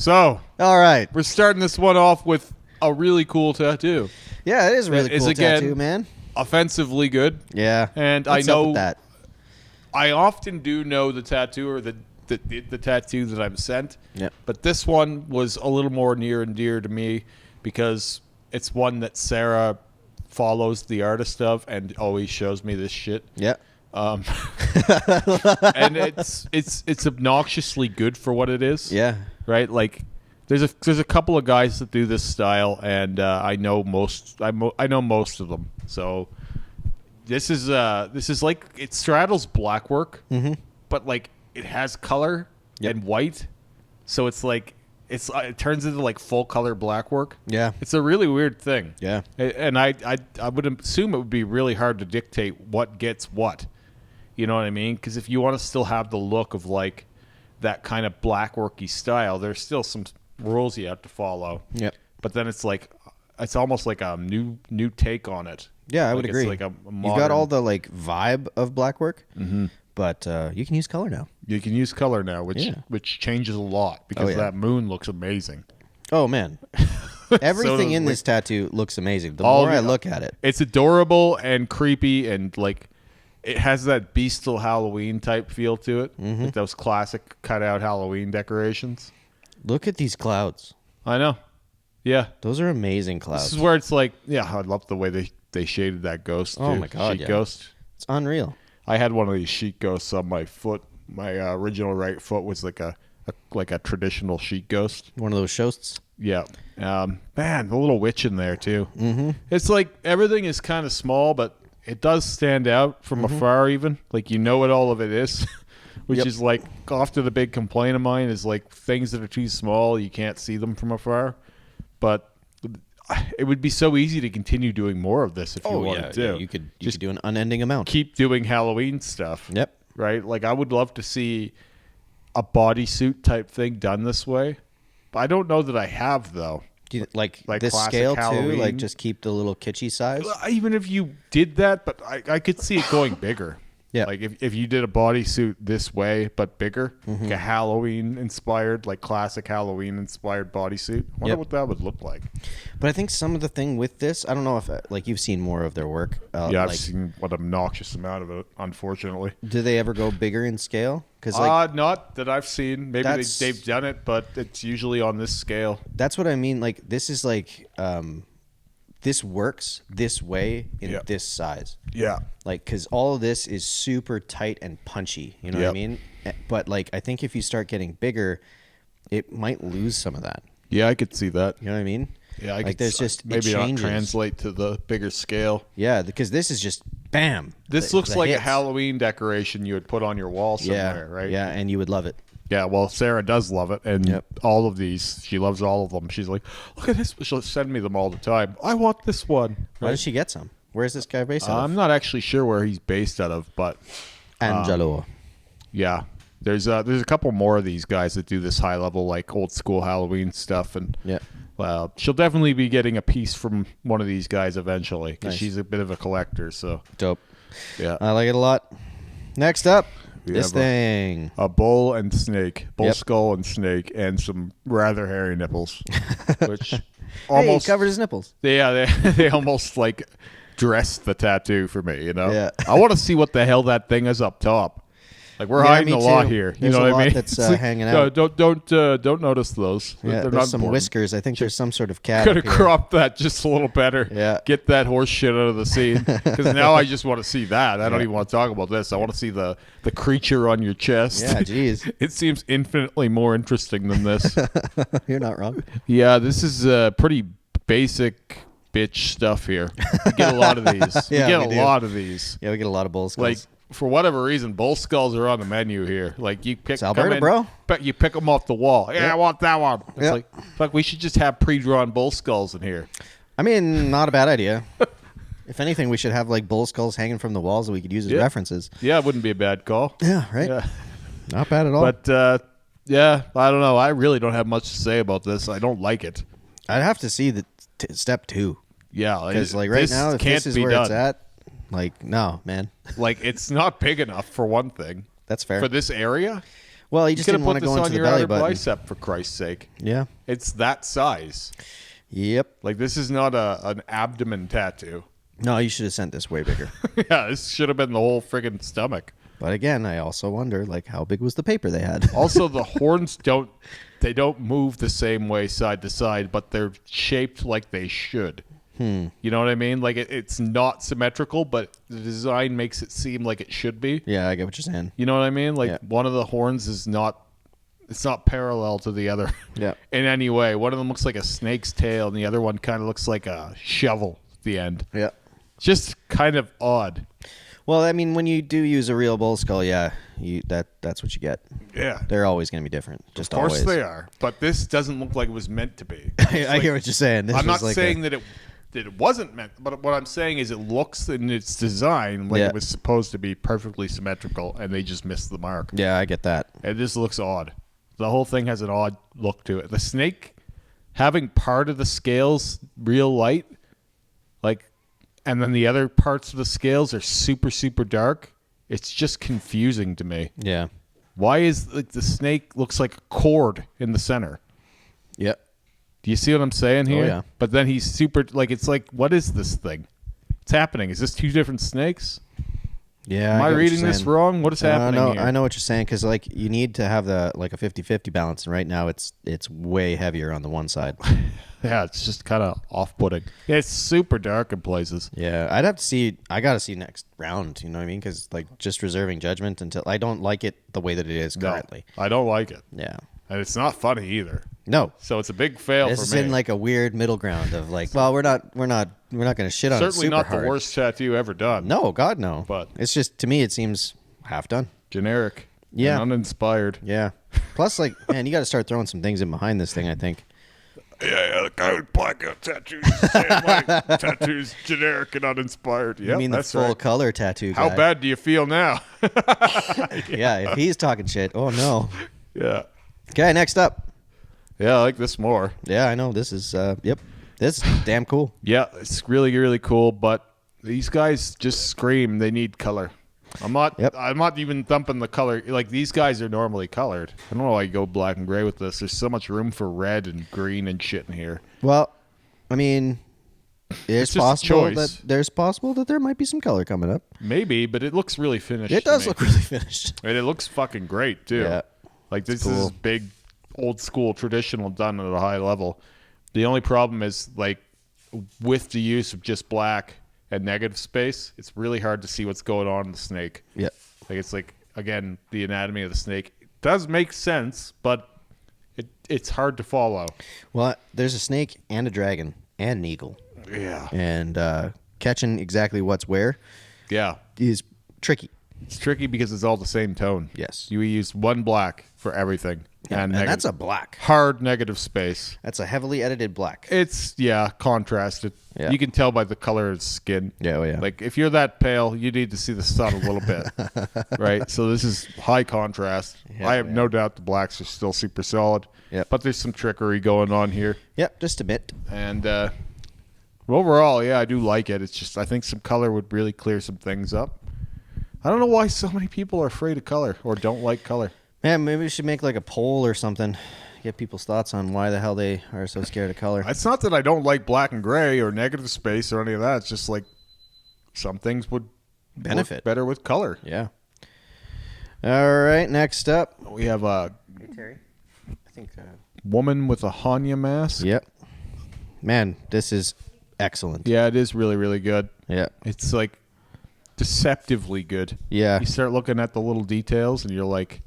So, all right, we're starting this one off with a really cool tattoo. Yeah, it is a really cool tattoo, man. Offensively good. Yeah, and what's I know up with that? I often do know the tattoo or the tattoo that I'm sent. Yep. But this one was a little more near and dear to me because it's one that Sarah follows the artist of and always shows me this shit. Yeah. And it's obnoxiously good for what it is. Yeah. Right? Like there's a couple of guys that do this style and I know most of them. So this is like it straddles blackwork, but like it has color and white. So it's like it turns into like full color blackwork. Yeah. It's a really weird thing. Yeah. And I would assume it would be really hard to dictate what gets what. You know what I mean? Because if you want to still have the look of like that kind of blackworky style, there's still some rules you have to follow. Yep. But then it's like it's almost like a new take on it. Yeah, I would Like agree. it's like a modern, You've got all the like vibe of blackwork, but you can use color now. You can use color now, which changes a lot because that moon looks amazing. Oh man, everything in this tattoo looks amazing. The more I look at it, it's adorable and creepy and like it has that bestial Halloween type feel to it. Like those classic cutout Halloween decorations. Look at these clouds. I know. Yeah, those are amazing clouds. This is where it's like, yeah, I love the way they shaded that ghost. Oh too. my god, sheet ghost. It's unreal. I had one of these sheet ghosts on my foot. My original right foot was like a traditional sheet ghost. One of those shosts. Yeah. Man, the little witch in there too. It's like everything is kind of small, but it does stand out from afar even. Like you know what all of it is, which is like often the big complaint of mine is like things that are too small, you can't see them from afar. But it would be so easy to continue doing more of this if you wanted to. Yeah. You could do an unending amount. Keep doing Halloween stuff. Yep. Right? Like I would love to see a bodysuit type thing done this way. But I don't know that I have though. Do you, like this scale Halloween too? Like just keep the little kitschy size? Even if you did that, but I could see it going bigger. Yeah. Like if you did a bodysuit this way, but bigger, like a Halloween inspired, like classic Halloween inspired bodysuit. I wonder what that would look like. But I think some of the thing with this, I don't know if like you've seen more of their work. Yeah, I've seen what obnoxious amount of it, unfortunately. Do they ever go bigger in scale? Because not that I've seen. Maybe they've done it, but it's usually on this scale. That's what I mean. Like this is like this works this way in this size. Yeah. Like, because all of this is super tight and punchy. You know what I mean? But, like, I think if you start getting bigger, it might lose some of that. Yeah, I could see that. You know what I mean? Yeah, I could there's just maybe not translate to the bigger scale. Yeah, because this is just bam. This looks like a Halloween decoration you would put on your wall somewhere, right? Yeah, and you would love it. Yeah, well, Sarah does love it, and all of these, she loves all of them. She's like, look at this. She'll send me them all the time. I want this one. Right? Why does she get some? Where's this guy based out of? I'm not actually sure where he's based out of, but... Angelo. Yeah. There's a couple more of these guys that do this high-level, like, old-school Halloween stuff, and she'll definitely be getting a piece from one of these guys eventually, because she's a bit of a collector, so... Dope. Yeah. I like it a lot. Next up. This thing. A bull and snake. Bull skull and snake and some rather hairy nipples. Which almost he covered his nipples. Yeah, they almost like dressed the tattoo for me, you know? Yeah. I want to see what the hell that thing is up top. Like we're hiding a lot here. You know what I mean? That's hanging out. Don't notice those. Yeah, They're there's not some important. whiskers. I think there's some sort of cat. Could have cropped that just a little better. Yeah. Get that horse shit out of the scene. Because now I just want to see that. I don't even want to talk about this. I want to see the creature on your chest. Yeah, jeez. It seems infinitely more interesting than this. You're not wrong. Yeah, this is pretty basic bitch stuff here. We get a lot of these. Yeah, we get we a do. lot of these. Yeah, we get a lot of bull skulls. Like, for whatever reason, bull skulls are on the menu here. Like you pick, it's Alberta, bro. But you pick them off the wall. Yeah, I want that one. It's like, fuck, we should just have pre-drawn bull skulls in here. I mean, not a bad idea. If anything, we should have like bull skulls hanging from the walls that we could use as references. Yeah, it wouldn't be a bad call. Yeah, right. Yeah. Not bad at all. But yeah, I don't know. I really don't have much to say about this. I don't like it. I'd have to see the step 2. Yeah, because like right now, if this is where it's at. Like, no, man. Like, it's not big enough, for one thing. That's fair. For this area? Well, he You just could have didn't put want to this go on into the your belly outer button. bicep, for Christ's sake. Yeah. It's that size. Yep. Like, this is not an abdomen tattoo. No, you should have sent this way bigger. Yeah, this should have been the whole friggin' stomach. But again, I also wonder, like, how big was the paper they had? Also, the horns don't move the same way side to side, but they're shaped like they should. You know what I mean? Like, it's not symmetrical, but the design makes it seem like it should be. Yeah, I get what you're saying. You know what I mean? Like, Yeah. one of the horns is not, it's not parallel to the other Yeah. in any way. One of them looks like a snake's tail, and the other one kind of looks like a shovel at the end. Yeah. Just kind of odd. Well, I mean, when you do use a real bull skull, yeah, that's what you get. Yeah. They're always going to be different. Just Of course always. they are. But this doesn't look like it was meant to be. I get what you're saying. This I'm was not like saying that it wasn't meant, but what I'm saying is it looks in its design like Yeah. it was supposed to be perfectly symmetrical, and they just missed the mark. Yeah, I get that. It just looks odd. The whole thing has an odd look to it. The snake having part of the scales real light, like, and then the other parts of the scales are super, super dark. It's just confusing to me. Yeah. Why is like the snake looks like a cord in the center? Yep. Do you see what I'm saying here? yeah. But then he's super, like, it's like, what is this thing? What's happening? Is this two different snakes? Yeah. Am I get what reading you're this saying. wrong? What is happening No, here? I know what you're saying because like you need to have the like a 50-50 balance, and right now it's way heavier on the one side. Yeah, it's just kind of off-putting. Yeah, it's super dark in places. Yeah, I'd have to see. I got to see next round. You know what I mean? Because like just reserving judgment until I don't like it the way that it is No, currently. I don't like it. Yeah. And it's not funny either. No. So it's a big fail This for is me. in like a weird middle ground of like, well, we're not going to shit on it Certainly super not hard. the worst tattoo ever done. No, God, no. But- it's just to me, it seems half done. Generic. Yeah. And uninspired. Yeah. Plus, like, man, you got to start throwing some things in behind this thing. I think. Yeah, the guy with blackout tattoos is saying my tattoo's generic and uninspired. Yeah, You mean the that's full right. color tattoo guy? How bad do you feel now? Yeah, if he's talking shit, oh no. Yeah. Okay, next up. Yeah, I like this more. Yeah, I know this is. Yep, this is damn cool. Yeah, it's really, really cool, but these guys just scream they need color. I'm not even thumping the color. Like, these guys are normally colored. I don't know why you go black and gray with this. There's so much room for red and green and shit in here. Well, I mean, It's just a choice. there's possible that there might be some color coming up. Maybe, but it looks really finished. It to does me. look really finished. And it looks fucking great, too. Yeah. Like, this cool. is big, old school, traditional, done at a high level. The only problem is, like, with the use of just black and negative space, it's really hard to see what's going on in the snake. Yeah. Like, it's like, again, the anatomy of the snake does make sense, but it's hard to follow. Well, there's a snake and a dragon and an eagle, Yeah. and catching exactly what's where Yeah. is tricky. It's tricky because it's all the same tone. Yes. You use one black for everything. Yeah, and negative- that's a black. hard negative space. That's a heavily edited black. It's, contrasted. Yeah. You can tell by the color of the skin. Yeah, oh yeah. Like, if you're that pale, you need to see the sun a little bit. Right? So this is high contrast. Yeah, I have yeah. no doubt the blacks are still super solid. Yep. But there's some trickery going on here. Yep, just a bit. And overall, yeah, I do like it. It's just, I think some color would really clear some things up. I don't know why so many people are afraid of color or don't like color. Man, maybe we should make like a poll or something. Get people's thoughts on why the hell they are so scared of color. It's not that I don't like black and gray or negative space or any of that. It's just like some things would Benefit. work better with color. Yeah. All right, next up. We have a Terry. I think. woman with a Hanya mask. Yep. Man, this is excellent. Yeah, it is really, really good. Yeah. It's like deceptively good. Yeah. You start looking at the little details and you're like,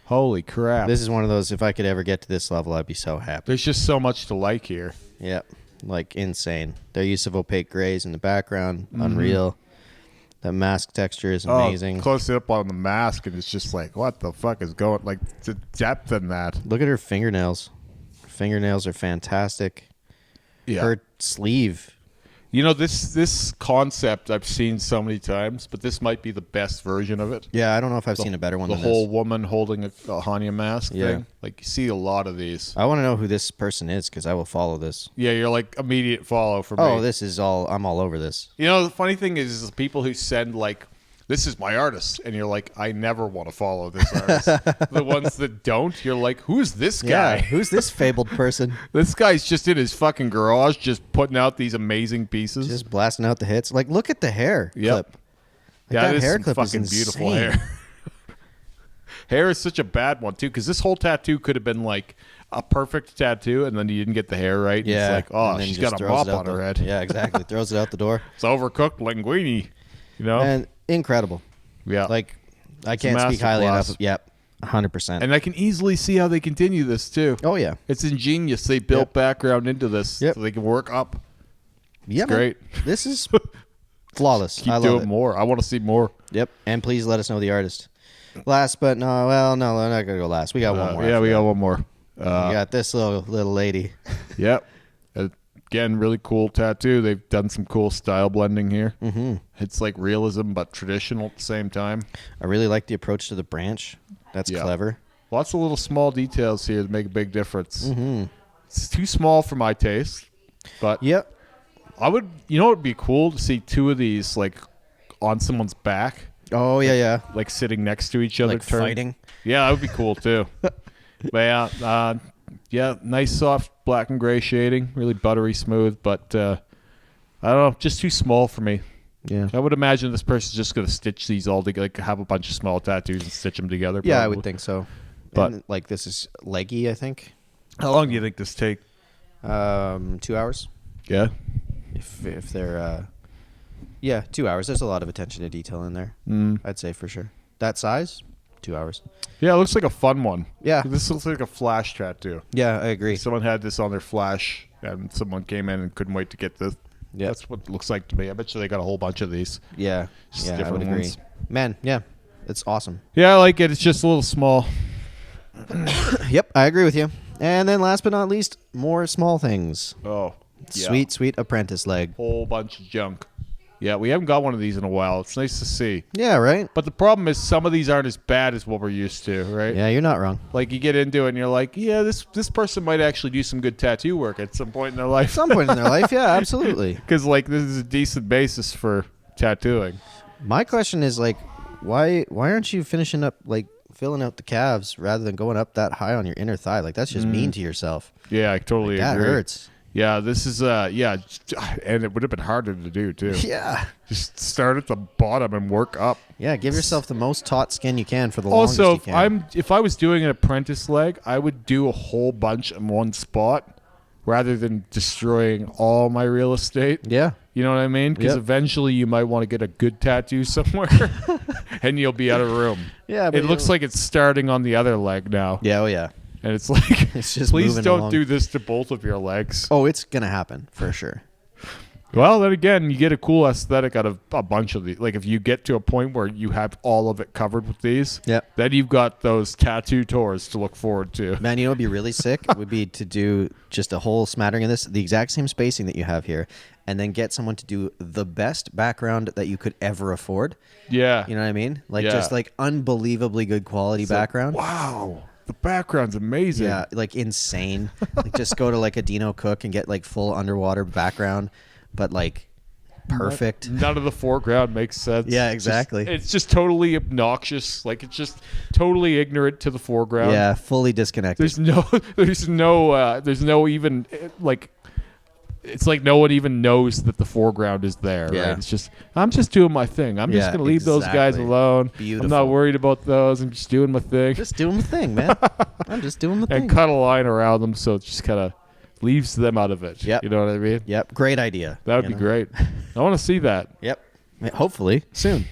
holy crap. This is one of those, if I could ever get to this level, I'd be so happy. There's just so much to like here. Yep. Like insane. Their use of opaque grays in the background, unreal. The mask texture is amazing. Oh, close up on the mask and it's just like, what the fuck is going, like the depth in that. Look at her fingernails. Her fingernails are fantastic. Yeah. Her sleeve. You know, this concept I've seen so many times, but this might be the best version of it. Yeah, I don't know if I've seen a better one The than whole this. woman holding a Hanya mask Yeah. thing. Like, you see a lot of these. I want to know who this person is because I will follow this. Yeah, you're like immediate follow for me. Oh, this is all. I'm all over this. You know, the funny thing is the people who send like this is my artist. And you're like, I never want to follow this artist. The ones that don't, you're like, who's this guy? Yeah, who's this fabled person? This guy's just in his fucking garage just putting out these amazing pieces. Just blasting out the hits. Like, look at the hair clip. Like, yeah, that is hair some clip fucking is beautiful insane. hair. Hair is such a bad one, too, because this whole tattoo could have been like a perfect tattoo, and then you didn't get the hair right. Yeah. It's like, oh, and then she's just got a throws mop it out on her the- head. Yeah, exactly. Throws it out the door. It's overcooked linguine, you know? And incredible. Yeah. Like, I can't speak highly masterclass. enough. Yep, 100%. And I can easily see how they continue this, too. Oh, yeah. It's ingenious. They built background into this so they can work up. Yeah, It's great. This is flawless. Keep I love doing it. more. I want to see more. Yep. And please let us know the artist. Last but no, well, no, we're not going to go last. We got one more. Yeah, after we that. got one more. We got this little lady. Yep. Again, really cool tattoo. They've done some cool style blending here. Mm-hmm. It's like realism, but traditional at the same time. I really like the approach to the branch. That's clever. Lots of little small details here that make a big difference. Mm-hmm. It's too small for my taste, but Yep. I would. You know, it'd be cool to see two of these like on someone's back, Oh, yeah. like sitting next to each other, Like fighting. Yeah, that would be cool too. But yeah, nice soft black and gray shading, really buttery smooth. But I don't know, just too small for me. Yeah. I would imagine this person's just gonna stitch these all together, like have a bunch of small tattoos and stitch them together. Yeah, I probably. would think so. But- And, like, this is leggy, I think. How long do you think this take? 2 hours. Yeah. If they're 2 hours. There's a lot of attention to detail in there. I'd say for sure. That size, 2 hours. Yeah, it looks like a fun one. Yeah. This looks like a flash tattoo. Yeah, I agree. Someone had this on their flash, and someone came in and couldn't wait to get this. Yeah. That's what it looks like to me. I bet you they got a whole bunch of these. Yeah, Just yeah, I different would agree. ones. Man, yeah, it's awesome. Yeah, I like it. It's just a little small. Yep, I agree with you. And then last but not least, more small things. Oh, yeah. Sweet Apprentice leg. Whole bunch of junk. Yeah, we haven't got one of these in a while. It's nice to see. Yeah, right? But the problem is some of these aren't as bad as what we're used to, right? Yeah, you're not wrong. Like you get into it and you're like, yeah, this person might actually do some good tattoo work at some point in their life. At some point in their life, yeah, absolutely. Because like this is a decent basis for tattooing. My question is like, why aren't you finishing up like filling out the calves rather than going up that high on your inner thigh? Like that's just mean to yourself. Yeah, I totally That agree. hurts. Yeah, this is and it would have been harder to do too. Yeah. Just start at the bottom and work up. Yeah, give yourself the most taut skin you can for the longest Also, you can. if I was doing an apprentice leg, I would do a whole bunch in one spot rather than destroying all my real estate. Yeah. You know what I mean? Because Yep. eventually you might want to get a good tattoo somewhere and you'll be out of room. Yeah, but It looks like it's starting on the other leg now. Yeah, oh yeah. And it's like, It's just please moving don't along. do this to both of your legs. Oh, it's gonna happen for sure. Well, then again, you get a cool aesthetic out of a bunch of these. Like if you get to a point where you have all of it covered with these, Yep. then you've got those tattoo tours to look forward to. Man, you know what'd be really sick would be to do just a whole smattering of this, the exact same spacing that you have here, and then get someone to do the best background that you could ever afford. Yeah. You know what I mean? Like Yeah. just like unbelievably good quality It's like, background. wow. The background's amazing. Yeah, like insane. Like just go to like a Dino Cook and get like full underwater background, but like perfect. None of the foreground makes sense. Yeah, exactly. It's just totally obnoxious. Like it's just totally ignorant to the foreground. Yeah, fully disconnected. There's no even like. It's like no one even knows that the foreground is there. Yeah. Right? It's just I'm just doing my thing. I'm just Yeah, gonna leave those guys exactly. alone. I'm Beautiful. not worried about those. I'm just doing my thing. Just doing the thing, man. I'm just doing the thing. And cut a line around them so it just kind of leaves them out of it. Yep. You know what I mean? Yep, great idea. That would you be know? great. I want to see that. Yep. Hopefully soon.